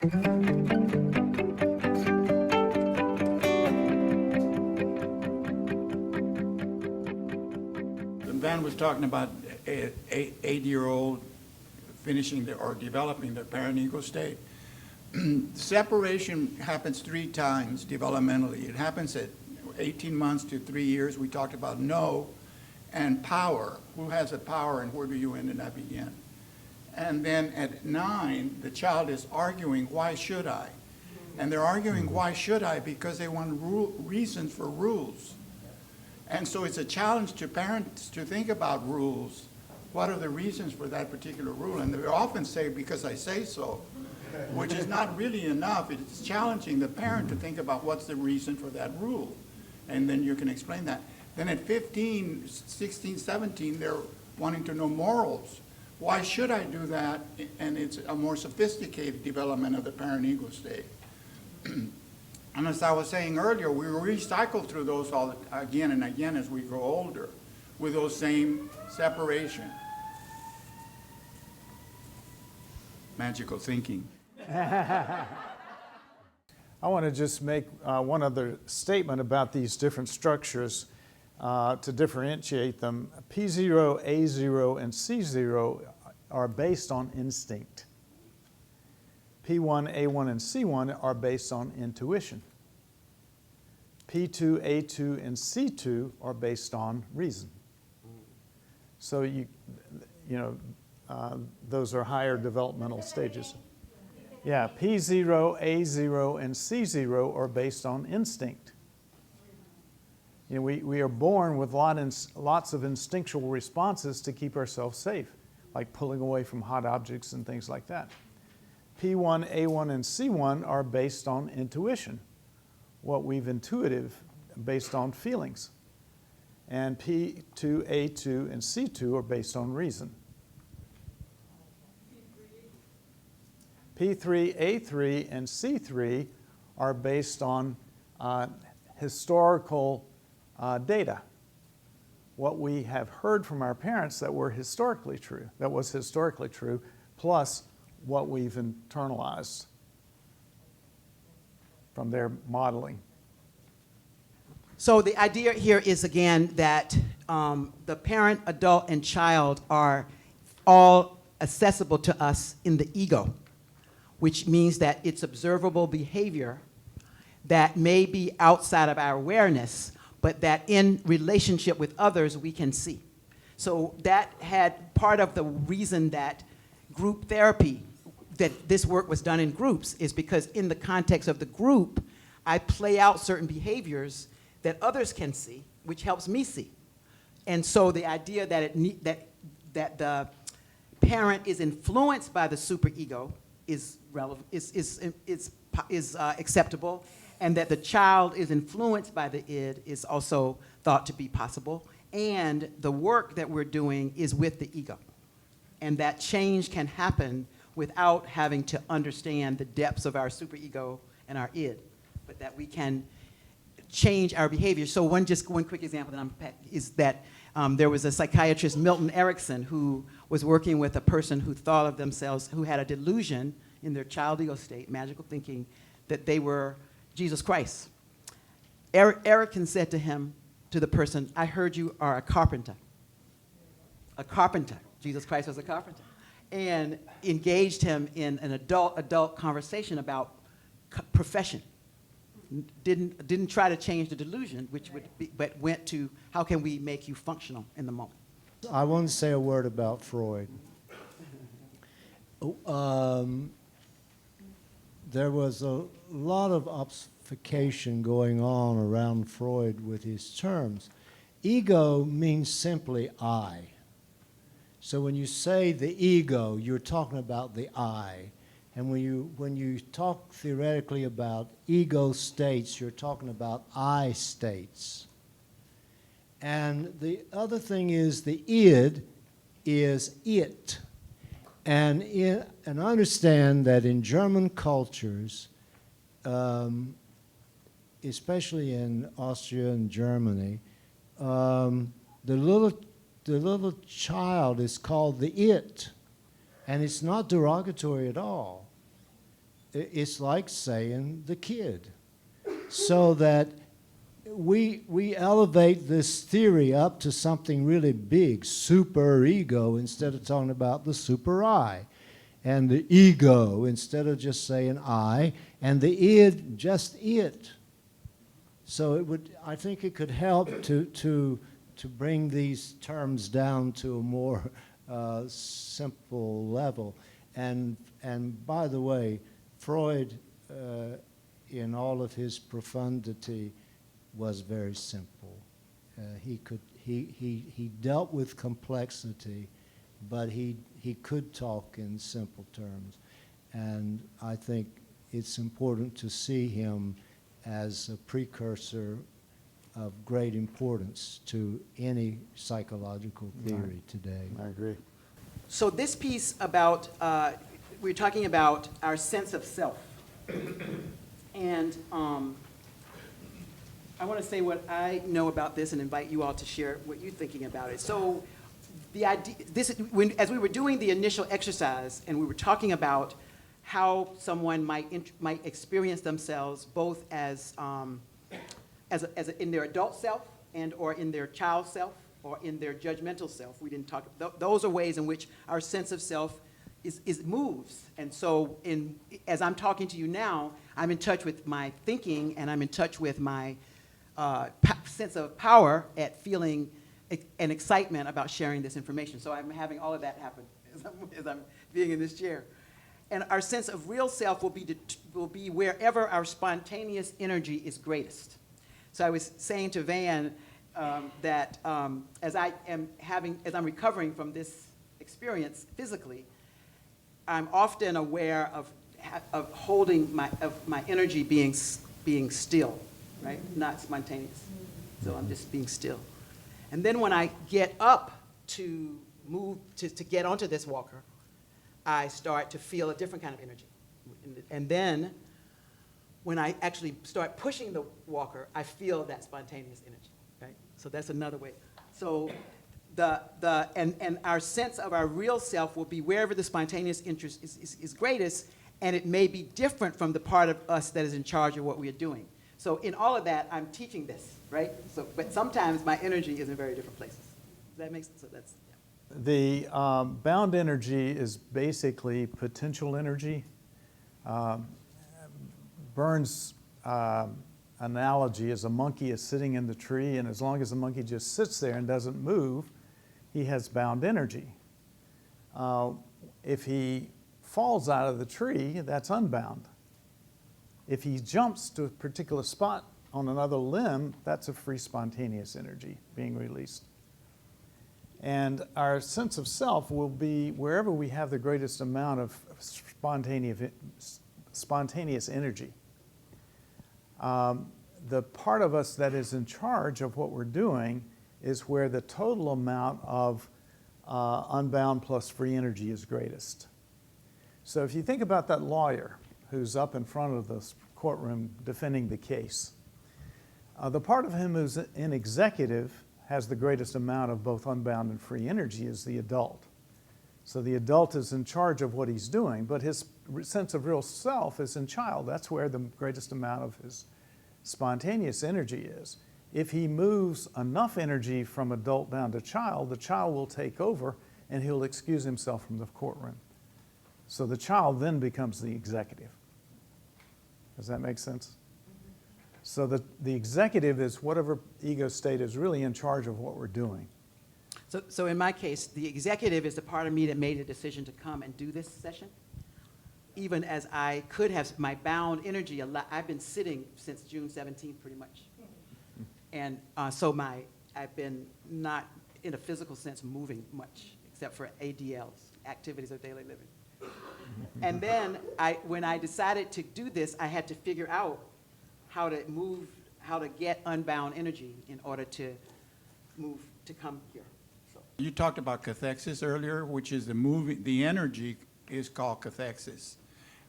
Van was talking about an 8-year-old finishing or developing the parent ego state. Separation happens 3 times developmentally. It happens at 18 months to 3 years. We talked about no and power. Who has the power and where do you end and I begin? And then at 9, the child is arguing, why should I? And they're arguing, why should I? Because they want reasons for rules. And so it's a challenge to parents to think about rules. What are the reasons for that particular rule? And they often say, because I say so, which is not really enough. It's challenging the parent to think about what's the reason for that rule. And then you can explain that. Then at 15, 16, 17, they're wanting to know morals. Why should I do that? And it's a more sophisticated development of the parent ego state. And as I was saying earlier, we recycle through those all again and again as we grow older with those same separation. Magical thinking. I want to just make one other statement about these different structures to differentiate them. P0, A0, and C0 are based on instinct. P1, A1, and C1 are based on intuition. P2, A2, and C2 are based on reason. So those are higher developmental stages. Yeah, P0, A0, and C0 are based on instinct. We are born with lots of instinctual responses to keep ourselves safe, like pulling away from hot objects and things like that. P1, A1, and C1 are based on intuition, what we've intuitive based on feelings. And P2, A2, and C2 are based on reason. P3, A3, and C3 are based on historical data. What we have heard from our parents that was historically true, plus what we've internalized from their modeling. So the idea here is, again, that the parent, adult, and child are all accessible to us in the ego, which means that it's observable behavior that may be outside of our awareness, but that in relationship with others we can see. So that had part of the reason that group therapy, that this work was done in groups, is because in the context of the group, I play out certain behaviors that others can see, which helps me see. And so the idea that that the parent is influenced by the superego is acceptable, and that the child is influenced by the id is also thought to be possible. And the work that we're doing is with the ego. And that change can happen without having to understand the depths of our superego and our id, but that we can change our behavior. So one quick example is that there was a psychiatrist, Milton Erickson, who was working with a person who thought of themselves, who had a delusion in their child ego state, magical thinking, that they were Jesus Christ. Erickson said to the person, I heard you are a carpenter. A carpenter. Jesus Christ was a carpenter. And engaged him in an adult conversation about profession. Didn't try to change the delusion, but went to how can we make you functional in the moment. I want to say a word about Freud. There was a lot of obfuscation going on around Freud with his terms. Ego means simply I. So when you say the ego, you're talking about the I. And when you talk theoretically about ego states, you're talking about I states. And the other thing is the id is it. And understand that in German cultures, especially in Austria and Germany, the little child is called the it, and it's not derogatory at all. it's like saying the kid. So that we elevate this theory up to something really big, super ego, instead of talking about the super I, and the ego instead of just saying I, and the id, just it. So it would, I think it could help to bring these terms down to a more simple level. And by the way, Freud, in all of his profundity, was very simple. He dealt with complexity, but he could talk in simple terms. And I think it's important to see him as a precursor of great importance to any psychological theory today. I agree. So this piece about, we're talking about our sense of self. And I want to say what I know about this and invite you all to share what you're thinking about it. So the idea, as we were doing the initial exercise and we were talking about how someone might experience themselves both as in their adult self and or in their child self or in their judgmental self. We didn't talk, those are ways in which our sense of self moves. And so as I'm talking to you now, I'm in touch with my thinking and I'm in touch with my sense of power at feeling an excitement about sharing this information. So I'm having all of that happen as I'm being in this chair. And our sense of real self will be wherever our spontaneous energy is greatest. So I was saying to Van that as I'm recovering from this experience physically, I'm often aware of holding my energy being still, right? Not spontaneous. So I'm just being still. And then when I get up to move to get onto this walker, I start to feel a different kind of energy. And then when I actually start pushing the walker, I feel that spontaneous energy, right? So that's another way. So and our sense of our real self will be wherever the spontaneous interest is greatest, and it may be different from the part of us that is in charge of what we are doing. So in all of that, I'm teaching this, right? So, but sometimes my energy is in very different places. Does that make sense? So that's, yeah. The bound energy is basically potential energy. Burns' analogy is a monkey is sitting in the tree, and as long as the monkey just sits there and doesn't move, he has bound energy. If he falls out of the tree, that's unbound. If he jumps to a particular spot on another limb, that's a free spontaneous energy being released. And our sense of self will be wherever we have the greatest amount of spontaneous energy. The part of us that is in charge of what we're doing is where the total amount of unbound plus free energy is greatest. So if you think about that lawyer who's up in front of the courtroom defending the case, the part of him who's in executive has the greatest amount of both unbound and free energy is the adult. So the adult is in charge of what he's doing, but his sense of real self is in child. That's where the greatest amount of his spontaneous energy is. If he moves enough energy from adult down to child, the child will take over and he'll excuse himself from the courtroom. So the child then becomes the executive. Does that make sense? So the executive is whatever ego state is really in charge of what we're doing. So in my case, the executive is the part of me that made a decision to come and do this session. Even as I could have my bound energy, I've been sitting since June 17th pretty much. And so I've been not in a physical sense moving much, except for ADLs, activities of daily living. And then when I decided to do this, I had to figure out how to get unbound energy in order to move, to come here. So. You talked about cathexis earlier, which is the energy is called cathexis.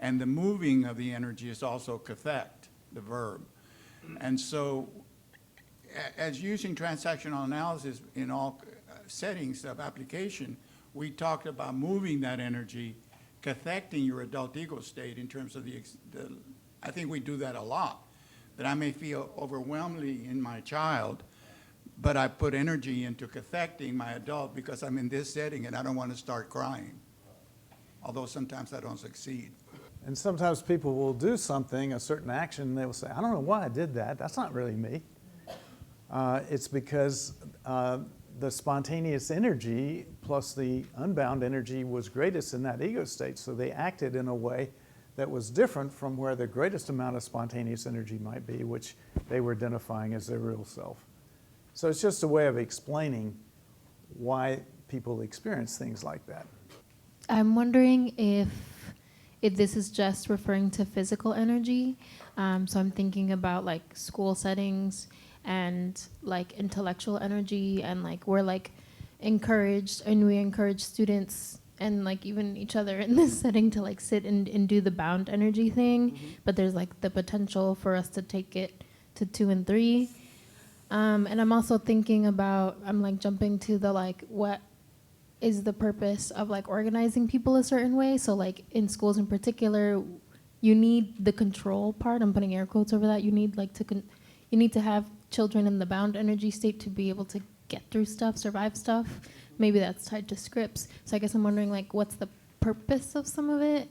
And the moving of the energy is also cathect, the verb. And so as using transactional analysis in all settings of application, we talked about moving that energy. cathecting your adult ego state in terms of I think we do that a lot, that I may feel overwhelmingly in my child, but I put energy into cathecting my adult because I'm in this setting and I don't want to start crying, although sometimes I don't succeed. And sometimes people will do something, a certain action, and they will say, I don't know why I did that. That's not really me. It's because the spontaneous energy plus the unbound energy was greatest in that ego state. So they acted in a way that was different from where the greatest amount of spontaneous energy might be, which they were identifying as their real self. So it's just a way of explaining why people experience things like that. I'm wondering if this is just referring to physical energy. So I'm thinking about like school settings and like intellectual energy, and like we're like encouraged, and we encourage students and like even each other in this setting to like sit and do the bound energy thing. Mm-hmm. But there's like the potential for us to take it to 2 and 3. And I'm also thinking about, I'm like jumping to the like, what is the purpose of like organizing people a certain way? So like in schools in particular, you need the control part. I'm putting air quotes over that. You need like you need to have children in the bound energy state to be able to get through stuff, survive stuff. Maybe that's tied to scripts. So I guess I'm wondering like, what's the purpose of some of it?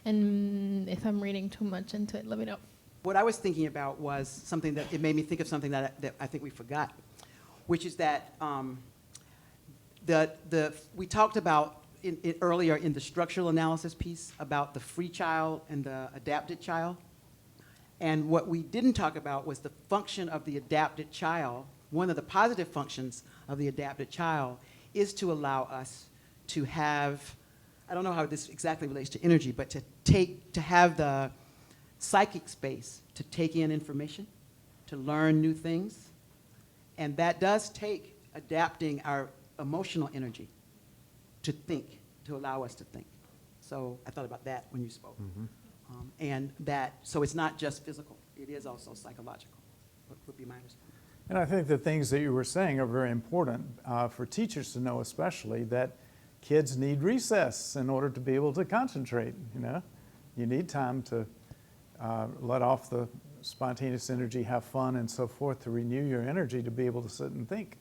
And if I'm reading too much into it, let me know. What I was thinking about was something that, it made me think of something that I think we forgot, which is that we talked about earlier in the structural analysis piece about the free child and the adapted child. And what we didn't talk about was the function of the adapted child. One of the positive functions of the adapted child is to allow us to have, I don't know how this exactly relates to energy, but to have the psychic space to take in information, to learn new things. And that does take adapting our emotional energy to think, to allow us to think. So I thought about that when you spoke. Mm-hmm. And that, so it's not just physical, it is also psychological, would be my understanding. And I think the things that you were saying are very important for teachers to know, especially that kids need recess in order to be able to concentrate. You know, you need time to let off the spontaneous energy, have fun, and so forth, to renew your energy to be able to sit and think.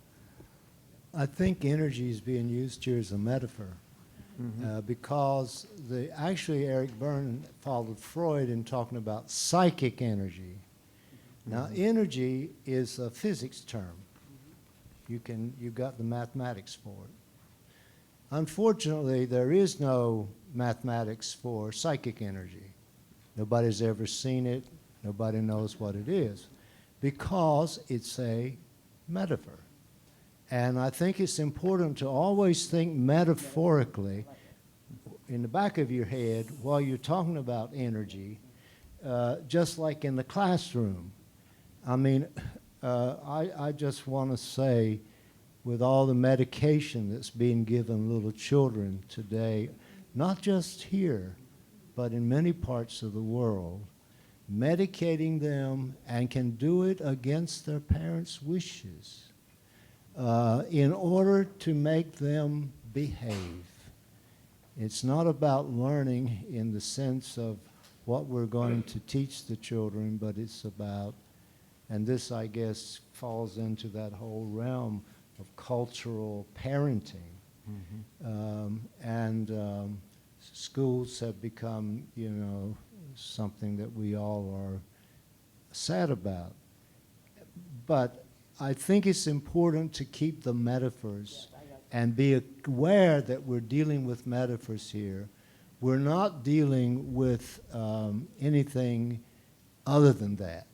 I think energy is being used here as a metaphor. Mm-hmm. Because actually Eric Berne followed Freud in talking about psychic energy. Now, energy is a physics term. You've got the mathematics for it. Unfortunately, there is no mathematics for psychic energy. Nobody's ever seen it. Nobody knows what it is, because it's a metaphor. And I think it's important to always think metaphorically in the back of your head while you're talking about energy, just like in the classroom. I mean, I just want to say, with all the medication that's being given little children today, not just here, but in many parts of the world, medicating them, and can do it against their parents' wishes, in order to make them behave. It's not about learning in the sense of what we're going to teach the children, but it's about, and this, I guess, falls into that whole realm of cultural parenting. Mm-hmm. Schools have become, something that we all are sad about. But I think it's important to keep the metaphors and be aware that we're dealing with metaphors here. We're not dealing with anything other than that.